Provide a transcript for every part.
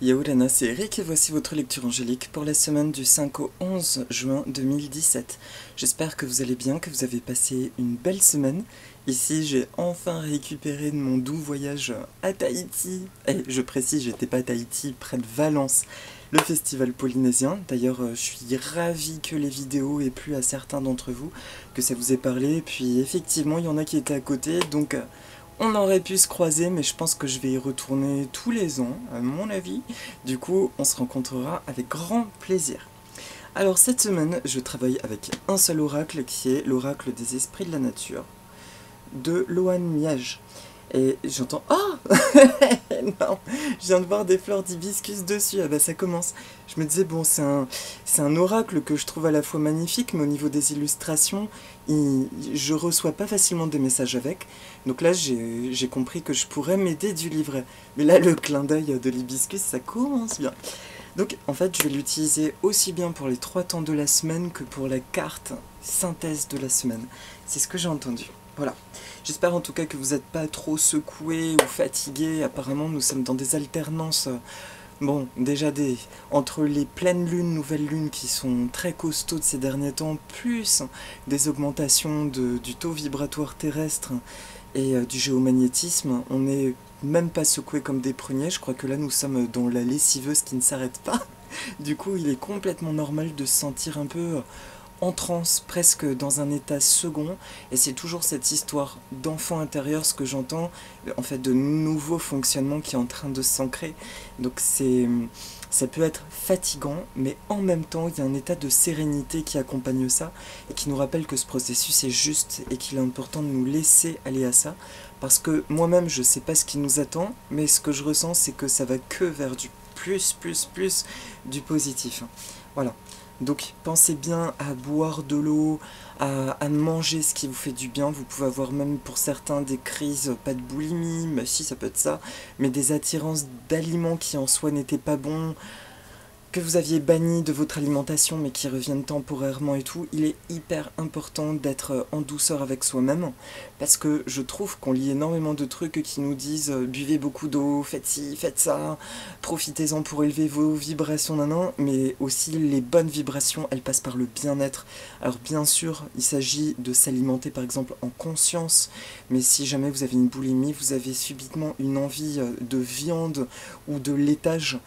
Yo Lana, c'est Eric et voici votre lecture angélique pour la semaine du 5 au 11 juin 2017. J'espère que vous allez bien, que vous avez passé une belle semaine. Ici, j'ai enfin récupéré de mon doux voyage à Tahiti. Et je précise, j'étais pas à Tahiti, près de Valence, le festival polynésien. D'ailleurs, je suis ravie que les vidéos aient plu à certains d'entre vous, que ça vous ait parlé. Puis effectivement, il y en a qui étaient à côté, donc on aurait pu se croiser, mais je pense que je vais y retourner tous les ans, à mon avis. Du coup, on se rencontrera avec grand plaisir. Alors cette semaine, je travaille avec un seul oracle qui est l'oracle des esprits de la nature de Loan Miage. Et j'entends oh non, je viens de voir des fleurs d'hibiscus dessus. Ah bah ça commence. Je me disais bon, c'est un oracle que je trouve à la fois magnifique, mais au niveau des illustrations, je reçois pas facilement des messages avec. Donc là, j'ai compris que je pourrais m'aider du livret. Mais là, le clin d'œil de l'hibiscus, ça commence bien. Donc en fait, je vais l'utiliser aussi bien pour les 3 temps de la semaine que pour la carte synthèse de la semaine. C'est ce que j'ai entendu. Voilà. J'espère en tout cas que vous n'êtes pas trop secoué ou fatigué. Apparemment, nous sommes dans des alternances. Bon, déjà entre les pleines lunes, nouvelles lunes qui sont très costauds de ces derniers temps, plus des augmentations du taux vibratoire terrestre et du géomagnétisme, on n'est même pas secoué comme des pruniers. Je crois que là, nous sommes dans la lessiveuse qui ne s'arrête pas. Du coup, il est complètement normal de se sentir un peu en transe, presque dans un état second, et c'est toujours cette histoire d'enfant intérieur, ce que j'entends, en fait de nouveau fonctionnement qui est en train de s'ancrer. Donc ça peut être fatigant, mais en même temps il y a un état de sérénité qui accompagne ça, et qui nous rappelle que ce processus est juste, et qu'il est important de nous laisser aller à ça, parce que moi-même je sais pas ce qui nous attend, mais ce que je ressens c'est que ça va que vers du plus du positif. Voilà. Donc pensez bien à boire de l'eau, à manger ce qui vous fait du bien. Vous pouvez avoir même pour certains des crises, pas de boulimie, mais si ça peut être ça, mais des attirances d'aliments qui en soi n'étaient pas bons, que vous aviez banni de votre alimentation mais qui reviennent temporairement et tout. Il est hyper important d'être en douceur avec soi-même, parce que je trouve qu'on lit énormément de trucs qui nous disent buvez beaucoup d'eau, faites ci, faites ça, profitez-en pour élever vos vibrations, nanan, mais aussi les bonnes vibrations, elles passent par le bien-être. Alors bien sûr, il s'agit de s'alimenter par exemple en conscience, mais si jamais vous avez une boulimie, vous avez subitement une envie de viande ou de laitage,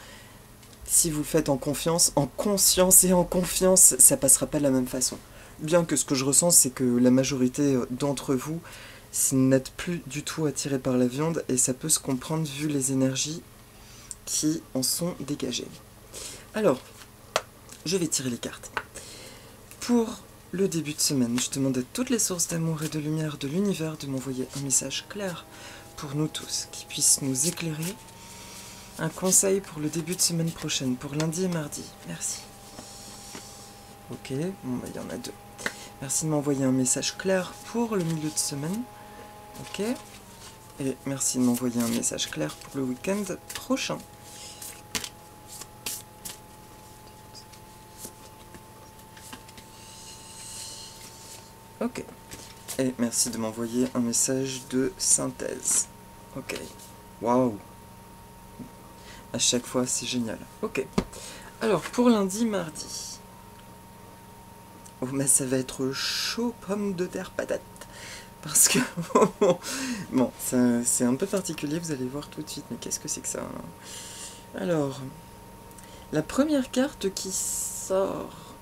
si vous le faites en confiance, en conscience et en confiance, ça passera pas de la même façon. Bien que ce que je ressens, c'est que la majorité d'entre vous n'êtes plus du tout attirés par la viande, et ça peut se comprendre vu les énergies qui en sont dégagées. Alors, je vais tirer les cartes. Pour le début de semaine, je demande à toutes les sources d'amour et de lumière de l'univers de m'envoyer un message clair pour nous tous, qui puisse nous éclairer. Un conseil pour le début de semaine prochaine, pour lundi et mardi. Merci. Ok, bon bah il y en a 2. Merci de m'envoyer un message clair pour le milieu de semaine. Ok. Et merci de m'envoyer un message clair pour le week-end prochain. Ok. Et merci de m'envoyer un message de synthèse. Ok. Waouh. À chaque fois, c'est génial. Ok. Alors, pour lundi, mardi. Oh, mais ça va être chaud, pommes de terre, patates. Parce que... bon, c'est un peu particulier, vous allez voir tout de suite. Mais qu'est-ce que c'est que ça, hein? Alors, la première carte qui sort,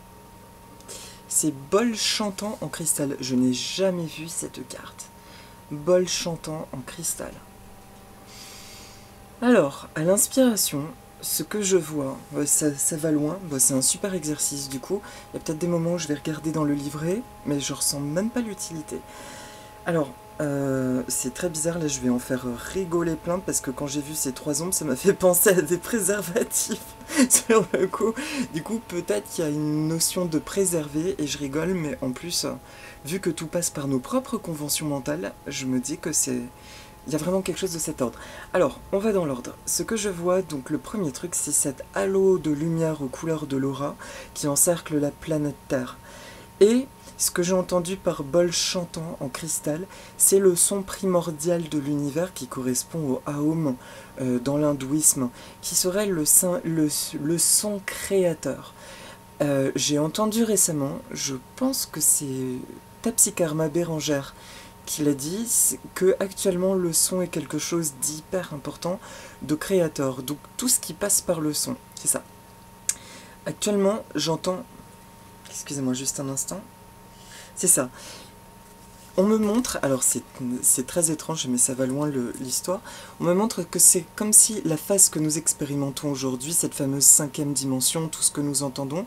c'est bol chantant en cristal. Je n'ai jamais vu cette carte. Bol chantant en cristal. Alors, à l'inspiration, ce que je vois, ça va loin, c'est un super exercice du coup. Il y a peut-être des moments où je vais regarder dans le livret, mais je ressens même pas l'utilité. Alors, c'est très bizarre, là je vais en faire rigoler plein, parce que quand j'ai vu ces 3 ombres, ça m'a fait penser à des préservatifs sur le coup. Du coup, peut-être qu'il y a une notion de préserver, et je rigole, mais en plus, vu que tout passe par nos propres conventions mentales, je me dis que c'est... Il y a vraiment quelque chose de cet ordre. Alors, on va dans l'ordre. Ce que je vois, donc le premier truc, c'est cet halo de lumière aux couleurs de l'aura qui encercle la planète Terre. Et ce que j'ai entendu par bol chantant en cristal, c'est le son primordial de l'univers qui correspond au Aum dans l'hindouisme, qui serait le son créateur. J'ai entendu récemment, je pense que c'est Tapsikarma Bérangère qui l'a dit, que actuellement le son est quelque chose d'hyper important, de créateur, donc tout ce qui passe par le son, c'est ça. Actuellement, j'entends... Excusez-moi juste un instant. C'est ça. On me montre, alors c'est très étrange, mais ça va loin l'histoire, on me montre que c'est comme si la phase que nous expérimentons aujourd'hui, cette fameuse 5e dimension, tout ce que nous entendons,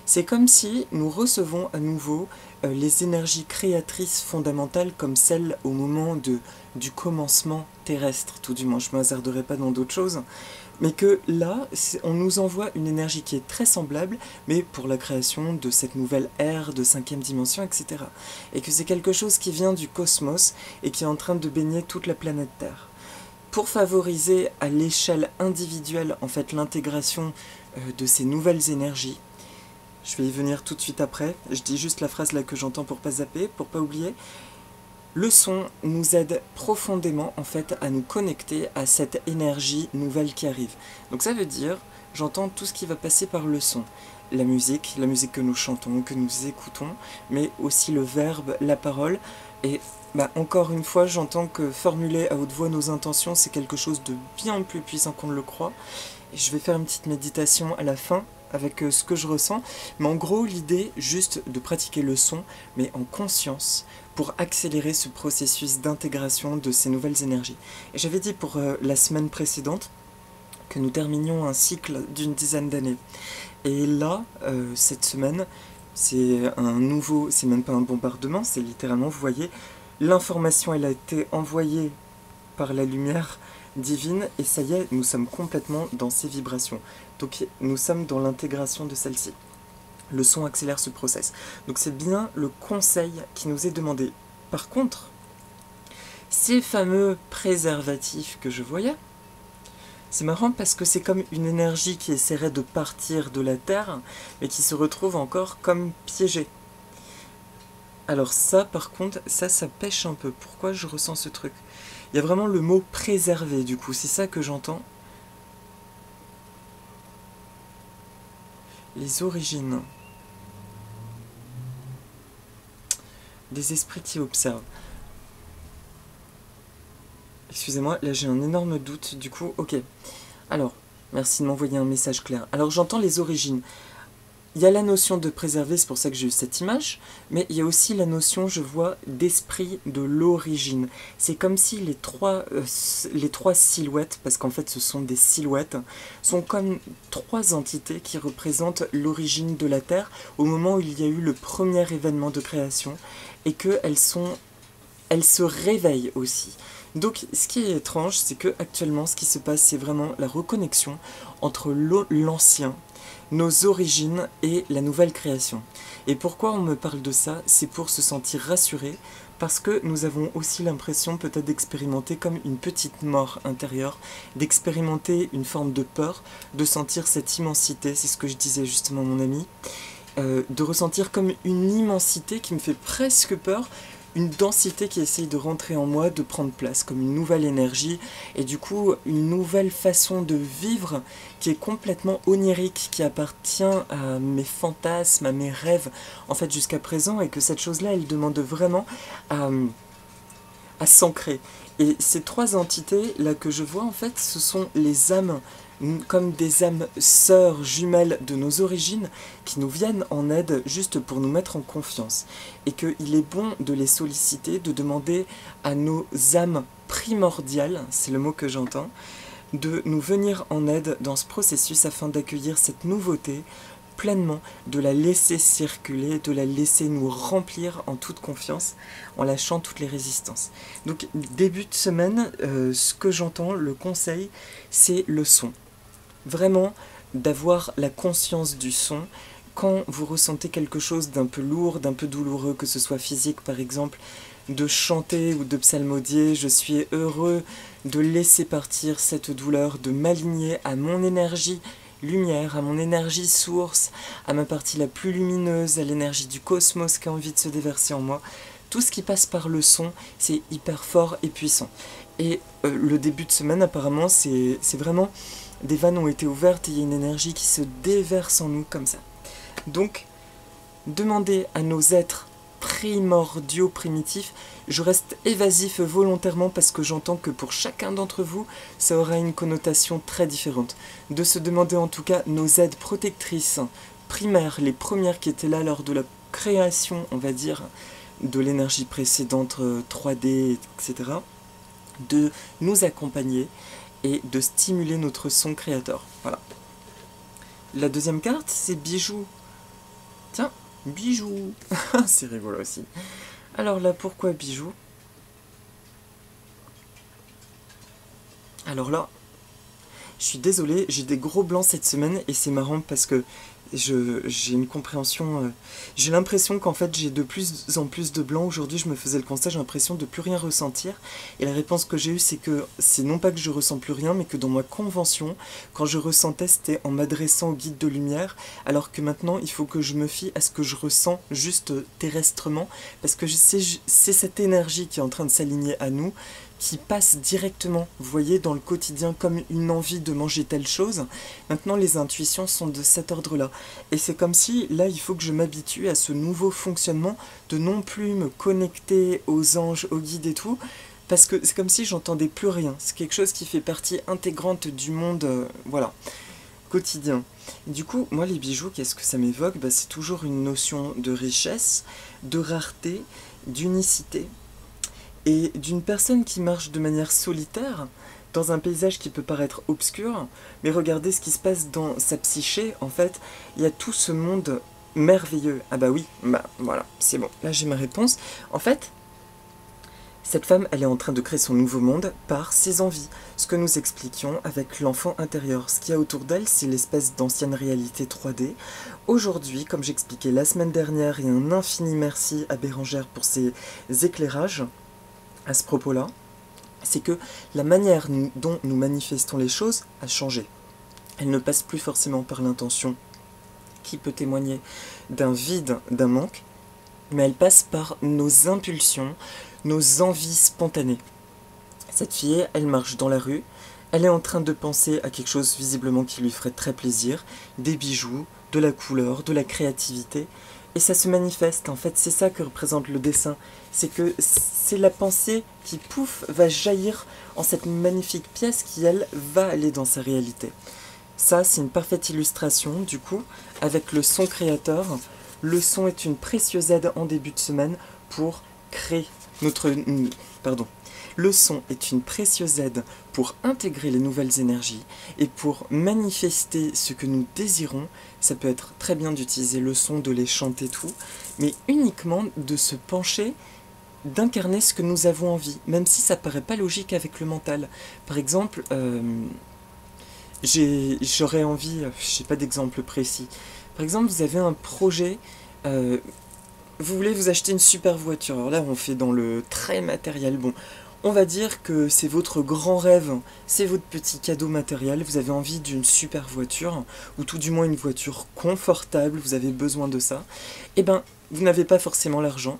c'est comme si nous recevons à nouveau les énergies créatrices fondamentales comme celles au moment du commencement terrestre, tout du moins, je ne m'hasarderai pas dans d'autres choses, mais que là, on nous envoie une énergie qui est très semblable, mais pour la création de cette nouvelle ère de 5e dimension, etc. Et que c'est quelque chose qui vient du cosmos et qui est en train de baigner toute la planète Terre. Pour favoriser à l'échelle individuelle, en fait, l'intégration de ces nouvelles énergies, je vais y venir tout de suite après, je dis juste la phrase là que j'entends pour pas zapper, pour pas oublier. Le son nous aide profondément en fait à nous connecter à cette énergie nouvelle qui arrive. Donc ça veut dire, j'entends tout ce qui va passer par le son. La musique que nous chantons, que nous écoutons, mais aussi le verbe, la parole. Et encore une fois, j'entends que formuler à haute voix nos intentions, c'est quelque chose de bien plus puissant qu'on ne le croit. Et je vais faire une petite méditation à la fin, avec ce que je ressens. Mais en gros, l'idée, juste de pratiquer le son, mais en conscience, pour accélérer ce processus d'intégration de ces nouvelles énergies. Et j'avais dit pour la semaine précédente que nous terminions un cycle d'une dizaine d'années. Et là, cette semaine, c'est c'est même pas un bombardement, c'est littéralement, vous voyez, l'information, elle a été envoyée par la lumière divine, et ça y est, nous sommes complètement dans ces vibrations. Donc nous sommes dans l'intégration de celle-ci. Le son accélère ce process. Donc c'est bien le conseil qui nous est demandé. Par contre, ces fameux préservatifs que je voyais, c'est marrant parce que c'est comme une énergie qui essaierait de partir de la Terre, mais qui se retrouve encore comme piégée. Alors ça, par contre, ça pêche un peu. Pourquoi je ressens ce truc? Il y a vraiment le mot préserver, du coup, c'est ça que j'entends. Les origines. Des esprits qui observent. Excusez-moi, là j'ai un énorme doute, du coup, ok. Alors, merci de m'envoyer un message clair. Alors j'entends les origines. Il y a la notion de préserver, c'est pour ça que j'ai eu cette image, mais il y a aussi la notion, je vois, d'esprit de l'origine. C'est comme si les trois silhouettes, parce qu'en fait ce sont des silhouettes, sont comme trois entités qui représentent l'origine de la Terre au moment où il y a eu le premier événement de création, et qu'elles se réveillent aussi. Donc ce qui est étrange, c'est que actuellement ce qui se passe, c'est vraiment la reconnexion entre l'ancien, nos origines et la nouvelle création. Et pourquoi on me parle de ça? C'est pour se sentir rassuré, parce que nous avons aussi l'impression peut-être d'expérimenter comme une petite mort intérieure, d'expérimenter une forme de peur, de sentir cette immensité, c'est ce que je disais justement à mon ami, de ressentir comme une immensité qui me fait presque peur, une densité qui essaye de rentrer en moi, de prendre place, comme une nouvelle énergie, et du coup une nouvelle façon de vivre qui est complètement onirique, qui appartient à mes fantasmes, à mes rêves, en fait jusqu'à présent, et que cette chose-là, elle demande vraiment à s'ancrer. Et ces trois entités là que je vois, en fait, ce sont les âmes, comme des âmes sœurs jumelles de nos origines, qui nous viennent en aide juste pour nous mettre en confiance. Et qu'il est bon de les solliciter, de demander à nos âmes primordiales, c'est le mot que j'entends, de nous venir en aide dans ce processus afin d'accueillir cette nouveauté pleinement, de la laisser circuler, de la laisser nous remplir en toute confiance, en lâchant toutes les résistances. Donc début de semaine, ce que j'entends, le conseil, c'est le son. Vraiment d'avoir la conscience du son. Quand vous ressentez quelque chose d'un peu lourd, d'un peu douloureux, que ce soit physique par exemple, de chanter ou de psalmodier, je suis heureux de laisser partir cette douleur, de m'aligner à mon énergie lumière, à mon énergie source, à ma partie la plus lumineuse, à l'énergie du cosmos qui a envie de se déverser en moi. Tout ce qui passe par le son, c'est hyper fort et puissant. Et le début de semaine, apparemment, c'est vraiment... Des vannes ont été ouvertes et il y a une énergie qui se déverse en nous comme ça. Donc, demandez à nos êtres primordiaux, primitifs, je reste évasif volontairement parce que j'entends que pour chacun d'entre vous, ça aura une connotation très différente. De se demander en tout cas nos aides protectrices primaires, les premières qui étaient là lors de la création, on va dire, de l'énergie précédente 3D, etc., de nous accompagner et de stimuler notre son créateur. Voilà. La deuxième carte, c'est bijoux. Tiens, bijoux. C'est rigolo aussi. Alors là, pourquoi bijoux? Alors là, je suis désolé, j'ai des gros blancs cette semaine et c'est marrant parce que j'ai une compréhension... j'ai l'impression qu'en fait j'ai de plus en plus de blanc. Aujourd'hui je me faisais le constat, j'ai l'impression de plus rien ressentir. Et la réponse que j'ai eue c'est que c'est non pas que je ressens plus rien, mais que dans ma convention, quand je ressentais c'était en m'adressant au guide de lumière, alors que maintenant il faut que je me fie à ce que je ressens juste terrestrement, parce que c'est cette énergie qui est en train de s'aligner à nous, qui passe directement, vous voyez, dans le quotidien comme une envie de manger telle chose. Maintenant, les intuitions sont de cet ordre-là. Et c'est comme si, là, il faut que je m'habitue à ce nouveau fonctionnement de non plus me connecter aux anges, aux guides et tout, parce que c'est comme si j'entendais plus rien. C'est quelque chose qui fait partie intégrante du monde, voilà, quotidien. Et du coup, moi, les bijoux, qu'est-ce que ça m'évoque? C'est toujours une notion de richesse, de rareté, d'unicité, et d'une personne qui marche de manière solitaire, dans un paysage qui peut paraître obscur, mais regardez ce qui se passe dans sa psyché, en fait, il y a tout ce monde merveilleux. Ah bah oui, bah voilà, c'est bon, là j'ai ma réponse. En fait, cette femme, elle est en train de créer son nouveau monde par ses envies. Ce que nous expliquions avec l'enfant intérieur. Ce qu'il y a autour d'elle, c'est l'espèce d'ancienne réalité 3D. Aujourd'hui, comme j'expliquais la semaine dernière, et un infini merci à Bérangère pour ses éclairages, à ce propos-là, c'est que la manière dont nous manifestons les choses a changé. Elle ne passe plus forcément par l'intention qui peut témoigner d'un vide, d'un manque, mais elle passe par nos impulsions, nos envies spontanées. Cette fille, elle marche dans la rue, elle est en train de penser à quelque chose visiblement qui lui ferait très plaisir, des bijoux, de la couleur, de la créativité, et ça se manifeste. En fait, c'est ça que représente le dessin. C'est que c'est la pensée qui, pouf, va jaillir en cette magnifique pièce qui, elle, va aller dans sa réalité. Ça, c'est une parfaite illustration, du coup, avec le son créateur. Le son est une précieuse aide en début de semaine pour créer notre... Pardon. Le son est une précieuse aide pour intégrer les nouvelles énergies et pour manifester ce que nous désirons. Ça peut être très bien d'utiliser le son, de les chanter tout, mais uniquement de se pencher, d'incarner ce que nous avons envie, même si ça paraît pas logique avec le mental. Par exemple, j'aurais envie, je sais pas d'exemple précis. Par exemple, vous avez un projet, vous voulez vous acheter une super voiture. Alors là, on fait dans le très matériel. Bon, on va dire que c'est votre grand rêve, c'est votre petit cadeau matériel, vous avez envie d'une super voiture, ou tout du moins une voiture confortable, vous avez besoin de ça. Eh ben, vous n'avez pas forcément l'argent,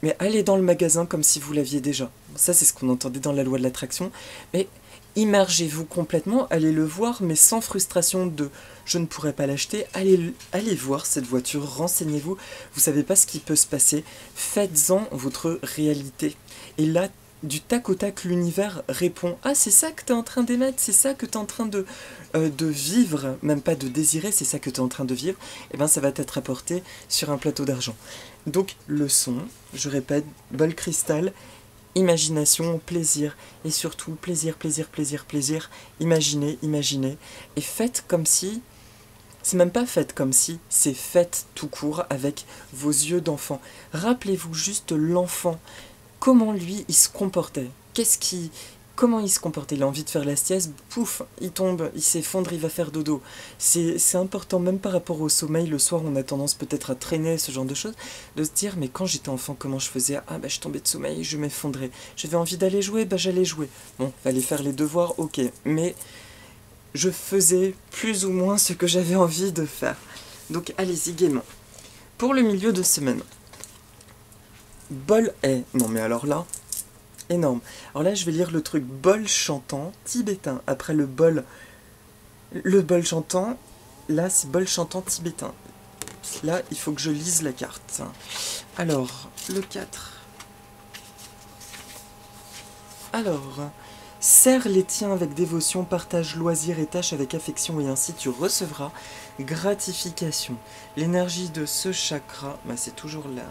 mais allez dans le magasin comme si vous l'aviez déjà. Ça, c'est ce qu'on entendait dans la loi de l'attraction, mais immergez-vous complètement, allez le voir, mais sans frustration de « je ne pourrais pas l'acheter », allez voir cette voiture, renseignez-vous, vous savez pas ce qui peut se passer, faites-en votre réalité. Et là, du tac au tac, l'univers répond « Ah, c'est ça que tu es en train d'émettre, c'est ça que tu es en train de vivre, même pas de désirer, c'est ça que tu es en train de vivre. » Et bien, ça va t'être apporté sur un plateau d'argent. Donc, le son, je répète, bol cristal, imagination, plaisir, et surtout plaisir, plaisir, plaisir, plaisir, imaginez, imaginez, et faites comme si... C'est même pas faites comme si, c'est faites tout court avec vos yeux d'enfant. Rappelez-vous juste l'enfant. Comment lui, il se comportait? Comment il se comportait? Il a envie de faire la sieste, pouf, il tombe, il s'effondre, il va faire dodo. C'est important, même par rapport au sommeil, le soir, on a tendance peut-être à traîner, ce genre de choses, de se dire, mais quand j'étais enfant, comment je faisais? Ah, bah, je tombais de sommeil, je m'effondrais. J'avais envie d'aller jouer, bah, j'allais jouer. Bon, fallait faire les devoirs, ok, mais je faisais plus ou moins ce que j'avais envie de faire. Donc allez-y gaiement. Pour le milieu de semaine. Bol est... Non mais alors là, énorme. Alors là je vais lire le truc bol chantant tibétain. Après le bol chantant, là c'est bol chantant tibétain. Là il faut que je lise la carte. Alors, le 4. Alors... Serre les tiens avec dévotion, partage loisirs et tâches avec affection et ainsi tu recevras gratification. L'énergie de ce chakra, c'est toujours là.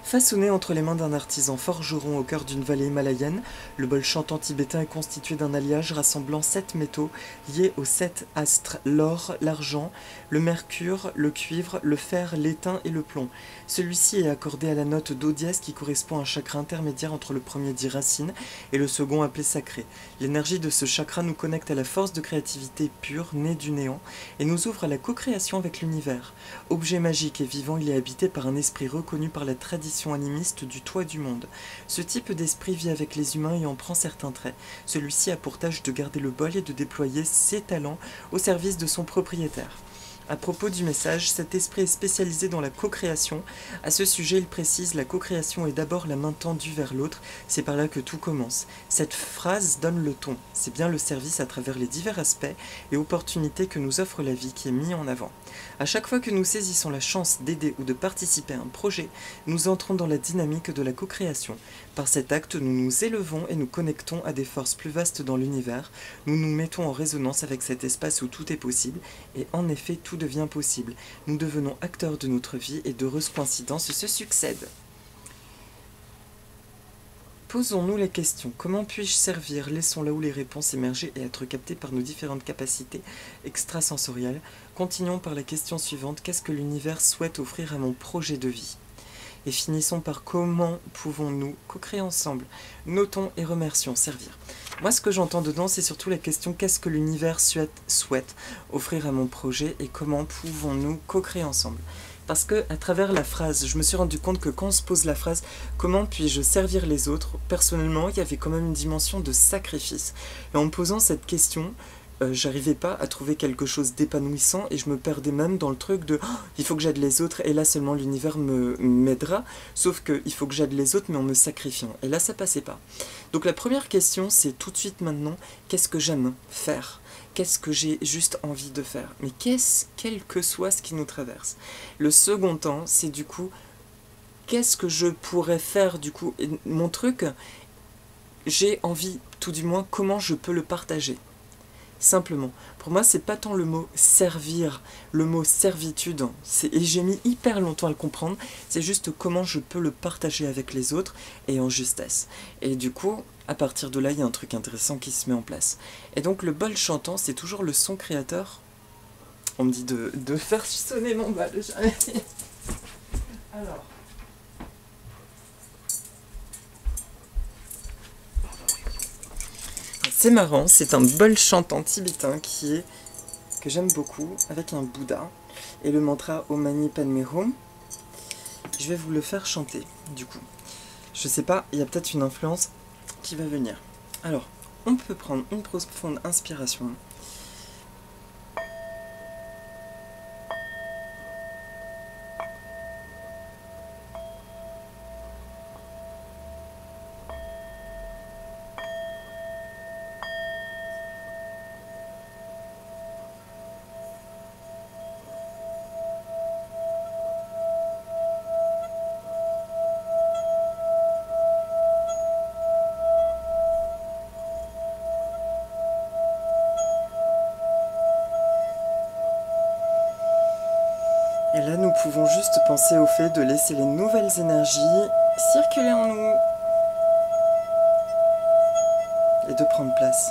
Façonné entre les mains d'un artisan forgeron au cœur d'une vallée himalayenne, le bol chantant tibétain est constitué d'un alliage rassemblant 7 métaux liés aux 7 astres, l'or, l'argent, le mercure, le cuivre, le fer, l'étain et le plomb. Celui-ci est accordé à la note do dièse qui correspond à un chakra intermédiaire entre le premier dit racine et le second appelé sacré. L'énergie de ce chakra nous connecte à la force de créativité pure, née du néant, et nous ouvre à la co-création avec l'univers. Objet magique et vivant, il est habité par un esprit reconnu par la tradition animiste du toit du monde. Ce type d'esprit vit avec les humains et en prend certains traits. Celui-ci a pour tâche de garder le bol et de déployer ses talents au service de son propriétaire. À propos du message, cet esprit est spécialisé dans la co-création. À ce sujet, il précise: la co-création est d'abord la main tendue vers l'autre, c'est par là que tout commence. Cette phrase donne le ton. C'est bien le service à travers les divers aspects et opportunités que nous offre la vie qui est mis en avant. À chaque fois que nous saisissons la chance d'aider ou de participer à un projet, nous entrons dans la dynamique de la co-création. Par cet acte, nous nous élevons et nous connectons à des forces plus vastes dans l'univers. Nous nous mettons en résonance avec cet espace où tout est possible, et en effet, tout devient possible. Nous devenons acteurs de notre vie et d'heureuses coïncidences se succèdent. Posons-nous la question: comment puis-je servir? Laissons là où les réponses émerger et être captées par nos différentes capacités extrasensorielles. Continuons par la question suivante: qu'est-ce que l'univers souhaite offrir à mon projet de vie? Et finissons par: comment pouvons-nous co-créer ensemble? Notons et remercions servir. Moi, ce que j'entends dedans, c'est surtout la question: qu'est-ce que l'univers souhaite offrir à mon projet et comment pouvons-nous co-créer ensemble? Parce que, à travers la phrase, je me suis rendu compte que quand on se pose la phrase « Comment puis-je servir les autres ?», personnellement, il y avait quand même une dimension de sacrifice. Et en me posant cette question, j'arrivais pas à trouver quelque chose d'épanouissant et je me perdais même dans le truc de oh, il faut que j'aide les autres et là seulement l'univers m'aidera, sauf qu'il faut que j'aide les autres mais en me sacrifiant. Et là, ça passait pas. Donc la première question, c'est tout de suite maintenant, qu'est-ce que j'aime faire ? Qu'est-ce que j'ai juste envie de faire? Mais quel que soit ce qui nous traverse. Le second temps, c'est du coup, qu'est-ce que je pourrais faire du coup? Et mon truc, j'ai envie, tout du moins, comment je peux le partager? Simplement. Pour moi, c'est pas tant le mot servir, le mot servitude, et j'ai mis hyper longtemps à le comprendre, c'est juste comment je peux le partager avec les autres et en justesse. Et du coup, à partir de là, il y a un truc intéressant qui se met en place. Et donc le bol chantant, c'est toujours le son créateur. On me dit de faire sonner mon bol. Alors... c'est marrant, c'est un bol chantant tibétain que j'aime beaucoup, avec un Bouddha, et le mantra Om Mani Padme Hum. Je vais vous le faire chanter, du coup. Je sais pas, il y a peut-être une influence qui va venir. Alors, on peut prendre une profonde inspiration. Et là, nous pouvons juste penser au fait de laisser les nouvelles énergies circuler en nous et de prendre place.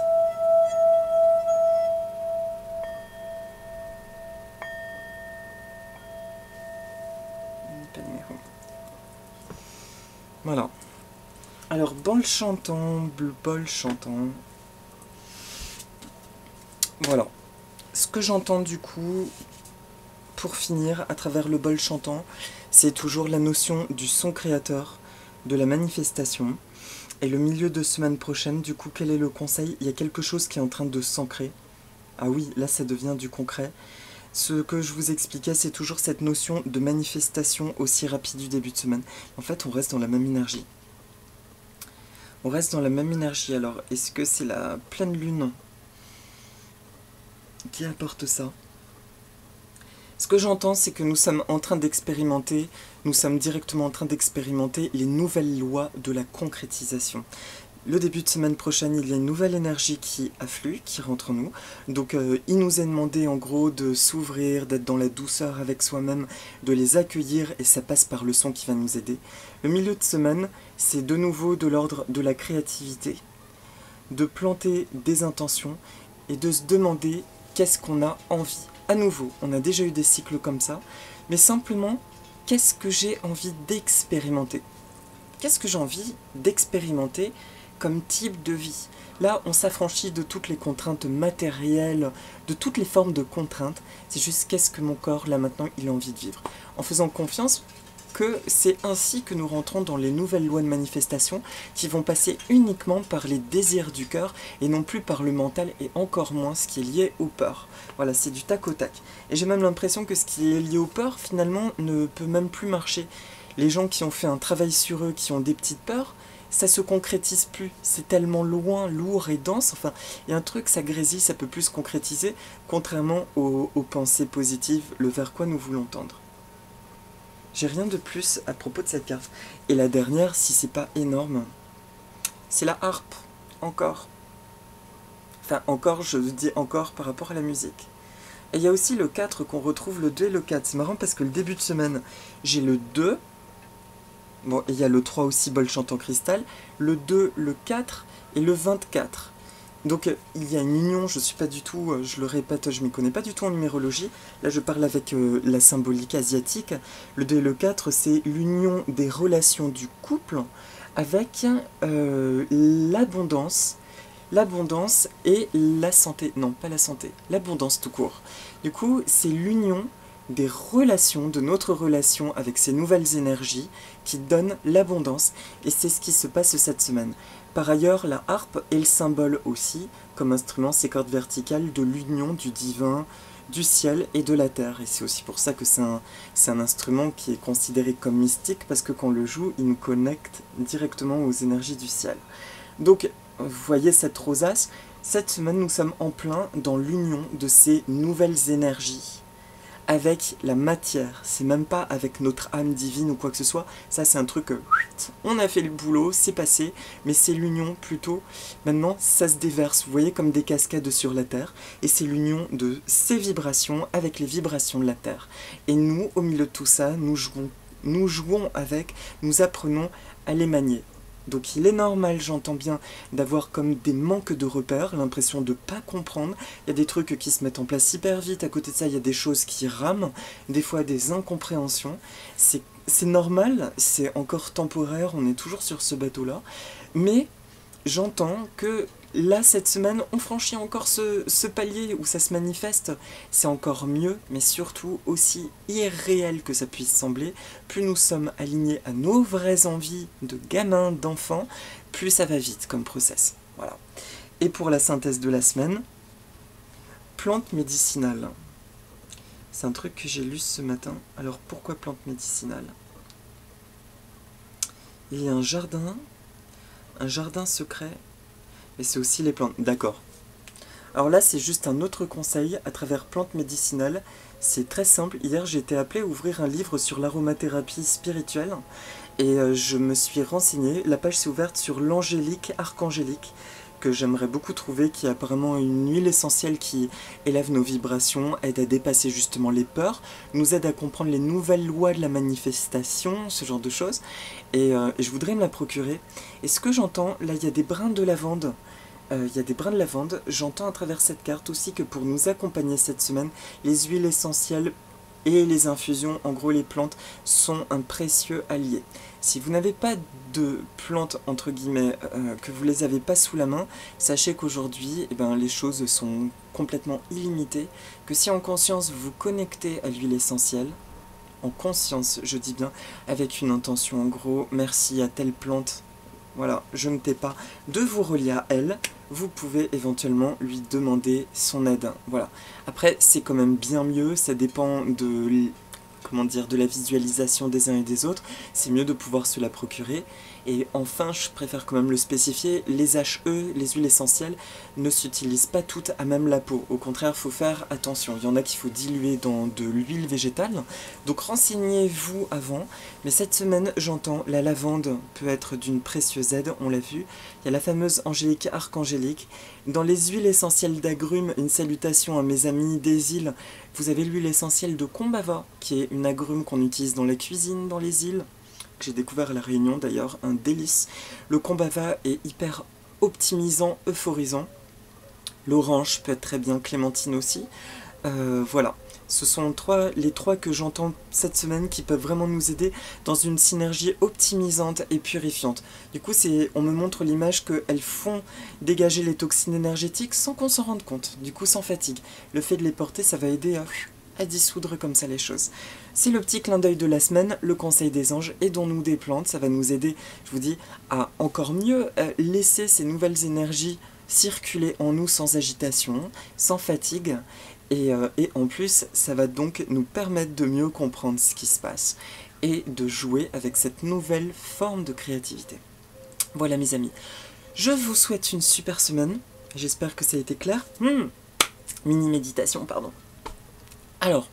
Voilà. Alors, bol chantant. Voilà. Ce que j'entends du coup... pour finir, à travers le bol chantant, c'est toujours la notion du son créateur, de la manifestation. Et le milieu de semaine prochaine, du coup, quel est le conseil? Il y a quelque chose qui est en train de s'ancrer. Ah oui, là ça devient du concret. Ce que je vous expliquais, c'est toujours cette notion de manifestation aussi rapide du début de semaine. En fait, on reste dans la même énergie. On reste dans la même énergie. Alors, est-ce que c'est la pleine lune qui apporte ça? Ce que j'entends, c'est que nous sommes en train d'expérimenter, nous sommes directement en train d'expérimenter les nouvelles lois de la concrétisation. Le début de semaine prochaine, il y a une nouvelle énergie qui afflue, qui rentre en nous. Donc il nous est demandé en gros de s'ouvrir, d'être dans la douceur avec soi-même, de les accueillir, et ça passe par le son qui va nous aider. Le milieu de semaine, c'est de nouveau de l'ordre de la créativité, de planter des intentions et de se demander qu'est-ce qu'on a envie. À nouveau, on a déjà eu des cycles comme ça, mais simplement, qu'est-ce que j'ai envie d'expérimenter? Qu'est-ce que j'ai envie d'expérimenter comme type de vie? Là, on s'affranchit de toutes les contraintes matérielles, de toutes les formes de contraintes. C'est juste qu'est-ce que mon corps, là maintenant, il a envie de vivre. En faisant confiance que c'est ainsi que nous rentrons dans les nouvelles lois de manifestation qui vont passer uniquement par les désirs du cœur et non plus par le mental, et encore moins ce qui est lié aux peurs. Voilà, c'est du tac au tac. Et j'ai même l'impression que ce qui est lié aux peurs, finalement, ne peut même plus marcher. Les gens qui ont fait un travail sur eux, qui ont des petites peurs, ça se concrétise plus. C'est tellement loin, lourd et dense. Enfin, il y a un truc, ça grésille, ça peut plus se concrétiser, contrairement aux pensées positives, le vers quoi nous voulons tendre. J'ai rien de plus à propos de cette carte. Et la dernière, si c'est pas énorme, c'est la harpe. Encore. Enfin, encore, je dis encore par rapport à la musique. Et il y a aussi le 4 qu'on retrouve, le 2 et le 4. C'est marrant parce que le début de semaine, j'ai le 2. Bon, et il y a le 3 aussi, bol chantant cristal. Le 2, le 4 et le 24. Donc il y a une union, je suis pas du tout, je le répète, je m'y connais pas du tout en numérologie. Là je parle avec la symbolique asiatique. Le 2 et le 4, c'est l'union des relations du couple avec l'abondance et la santé. Non, pas la santé, l'abondance tout court. Du coup, c'est l'union des relations, de notre relation avec ces nouvelles énergies qui donnent l'abondance. Et c'est ce qui se passe cette semaine. Par ailleurs, la harpe est le symbole aussi, comme instrument, ces cordes verticales, de l'union du divin, du ciel et de la terre. Et c'est aussi pour ça que c'est un instrument qui est considéré comme mystique, parce que quand on le joue, il nous connecte directement aux énergies du ciel. Donc, vous voyez cette rosace, cette semaine, nous sommes en plein dans l'union de ces nouvelles énergies avec la matière. C'est même pas avec notre âme divine ou quoi que ce soit. Ça, c'est un truc, on a fait le boulot, c'est passé, mais c'est l'union plutôt. Maintenant, ça se déverse, vous voyez, comme des cascades sur la Terre, et c'est l'union de ces vibrations avec les vibrations de la Terre. Et nous, au milieu de tout ça, nous jouons avec, nous apprenons à les manier. Donc il est normal, j'entends bien, d'avoir comme des manques de repères, l'impression de ne pas comprendre. Il y a des trucs qui se mettent en place hyper vite, à côté de ça il y a des choses qui rament, des fois des incompréhensions. C'est normal, c'est encore temporaire, on est toujours sur ce bateau-là, mais j'entends que là, cette semaine, on franchit encore ce palier où ça se manifeste. C'est encore mieux, mais surtout aussi irréel que ça puisse sembler. Plus nous sommes alignés à nos vraies envies de gamins, d'enfants, plus ça va vite comme process. Voilà. Et pour la synthèse de la semaine, plantes médicinales. C'est un truc que j'ai lu ce matin. Alors pourquoi plantes médicinales? Il y a un jardin secret. Et c'est aussi les plantes. D'accord. Alors là, c'est juste un autre conseil à travers plantes médicinales. C'est très simple. Hier, j'ai été appelé à ouvrir un livre sur l'aromathérapie spirituelle. Et je me suis renseigné. La page s'est ouverte sur l'angélique archangélique, que j'aimerais beaucoup trouver, qui est apparemment une huile essentielle qui élève nos vibrations, aide à dépasser justement les peurs, nous aide à comprendre les nouvelles lois de la manifestation, ce genre de choses. Et je voudrais me la procurer. Et ce que j'entends, là, il y a des brins de lavande. J'entends à travers cette carte aussi que pour nous accompagner cette semaine, les huiles essentielles et les infusions, en gros les plantes, sont un précieux allié. Si vous n'avez pas de plantes, entre guillemets, que vous ne les avez pas sous la main, sachez qu'aujourd'hui, les choses sont complètement illimitées, que si en conscience vous vous connectez à l'huile essentielle, en conscience, je dis bien, avec une intention, en gros, merci à telle plante voilà, je ne tais pas, de vous relier à elle, vous pouvez éventuellement lui demander son aide. Voilà. Après, c'est quand même bien mieux, ça dépend de, comment dire, de la visualisation des uns et des autres, c'est mieux de pouvoir se la procurer. Et enfin, je préfère quand même le spécifier, les HE, les huiles essentielles, ne s'utilisent pas toutes à même la peau. Au contraire, il faut faire attention. Il y en a qu'il faut diluer dans de l'huile végétale. Donc renseignez-vous avant. Mais cette semaine, j'entends, la lavande peut être d'une précieuse aide, on l'a vu. Il y a la fameuse angélique archangélique. Dans les huiles essentielles d'agrumes, une salutation à mes amis des îles. Vous avez l'huile essentielle de Kombava, qui est une agrume qu'on utilise dans la cuisine dans les îles, que j'ai découvert à La Réunion d'ailleurs, un délice. Le Kombava est hyper optimisant, euphorisant. L'orange peut être très bien, clémentine aussi. Voilà, ce sont les trois que j'entends cette semaine qui peuvent vraiment nous aider dans une synergie optimisante et purifiante. Du coup, on me montre l'image qu'elles font dégager les toxines énergétiques sans qu'on s'en rende compte, du coup sans fatigue. Le fait de les porter, ça va aider à dissoudre comme ça les choses. C'est le petit clin d'œil de la semaine, le conseil des anges, aidons-nous des plantes, ça va nous aider, je vous dis, à encore mieux laisser ces nouvelles énergies circuler en nous sans agitation, sans fatigue, et en plus, ça va donc nous permettre de mieux comprendre ce qui se passe et de jouer avec cette nouvelle forme de créativité. Voilà mes amis, je vous souhaite une super semaine, j'espère que ça a été clair. Mini méditation, pardon. Alors,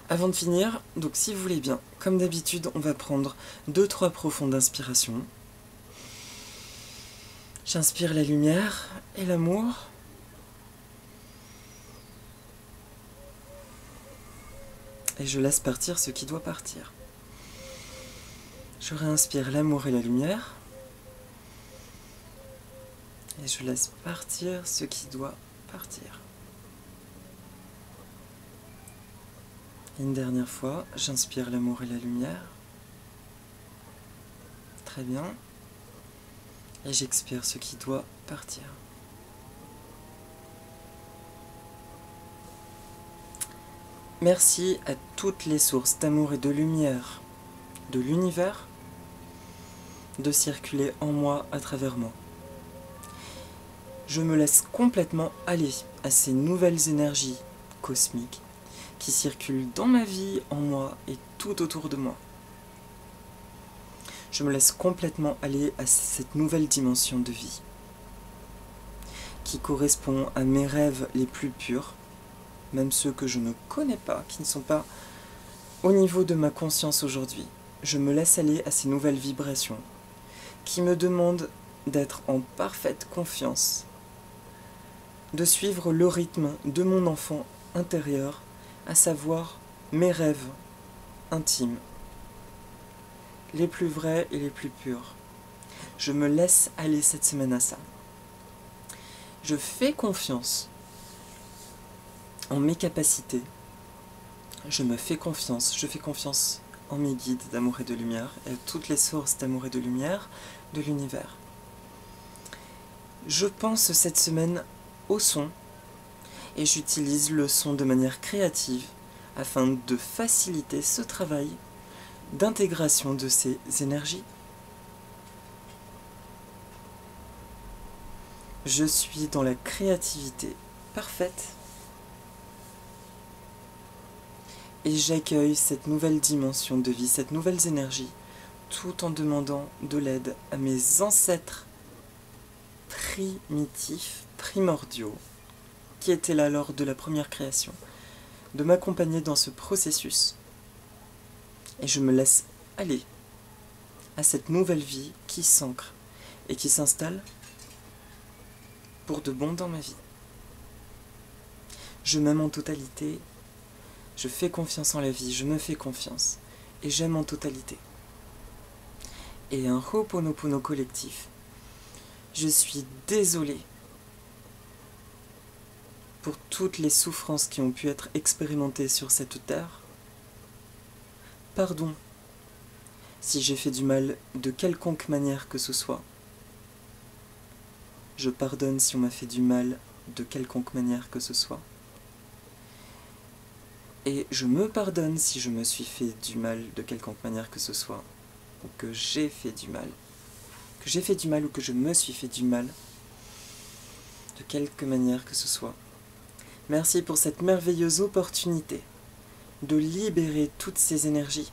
avant de finir, donc si vous voulez bien, comme d'habitude, on va prendre 2-3 profondes inspirations. J'inspire la lumière et l'amour. Et je laisse partir ce qui doit partir. Je réinspire l'amour et la lumière. Et je laisse partir ce qui doit partir. Et une dernière fois, j'inspire l'amour et la lumière. Très bien. Et j'expire ce qui doit partir. Merci à toutes les sources d'amour et de lumière de l'univers de circuler en moi, à travers moi. Je me laisse complètement aller à ces nouvelles énergies cosmiques qui circulent dans ma vie, en moi et tout autour de moi. Je me laisse complètement aller à cette nouvelle dimension de vie qui correspond à mes rêves les plus purs, même ceux que je ne connais pas, qui ne sont pas au niveau de ma conscience aujourd'hui. Je me laisse aller à ces nouvelles vibrations qui me demandent d'être en parfaite confiance, de suivre le rythme de mon enfant intérieur, à savoir mes rêves intimes, les plus vrais et les plus purs. Je me laisse aller cette semaine à ça. Je fais confiance en mes capacités. Je me fais confiance. Je fais confiance en mes guides d'amour et de lumière et à toutes les sources d'amour et de lumière de l'univers. Je pense cette semaine au son et j'utilise le son de manière créative afin de faciliter ce travail d'intégration de ces énergies. Je suis dans la créativité parfaite et j'accueille cette nouvelle dimension de vie, cette nouvelle énergie, tout en demandant de l'aide à mes ancêtres primitifs, primordiaux, qui étaient là lors de la première création, de m'accompagner dans ce processus. Et je me laisse aller à cette nouvelle vie qui s'ancre et qui s'installe pour de bon dans ma vie. Je m'aime en totalité, je fais confiance en la vie, je me fais confiance, et j'aime en totalité. Et un Ho'oponopono collectif. Je suis désolé pour toutes les souffrances qui ont pu être expérimentées sur cette terre. Pardon si j'ai fait du mal de quelconque manière que ce soit. Je pardonne si on m'a fait du mal de quelconque manière que ce soit. Et je me pardonne si je me suis fait du mal de quelconque manière que ce soit, ou que j'ai fait du mal, que j'ai fait du mal ou que je me suis fait du mal, de quelque manière que ce soit. Merci pour cette merveilleuse opportunité de libérer toutes ces énergies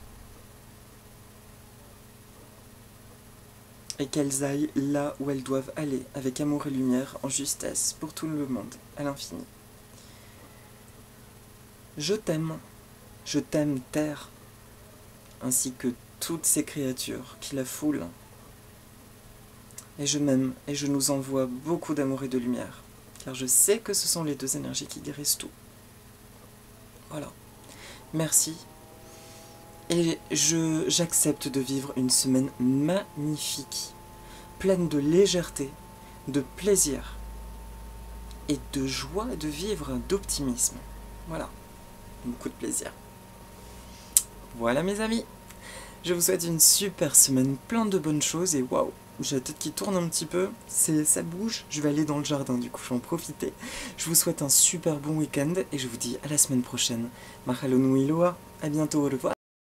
et qu'elles aillent là où elles doivent aller, avec amour et lumière, en justesse, pour tout le monde, à l'infini. Je t'aime Terre, ainsi que toutes ces créatures qui la foulent. Et je m'aime et je nous envoie beaucoup d'amour et de lumière, car je sais que ce sont les deux énergies qui guérissent tout. Voilà. Merci. Et j'accepte de vivre une semaine magnifique, pleine de légèreté, de plaisir et de joie de vivre, d'optimisme. Voilà. Beaucoup de plaisir. Voilà mes amis. Je vous souhaite une super semaine, plein de bonnes choses et waouh, j'ai la tête qui tourne un petit peu, ça bouge, je vais aller dans le jardin du coup, je vais en profiter. Je vous souhaite un super bon week-end et je vous dis à la semaine prochaine. Mahalo nui loa, à bientôt, au revoir.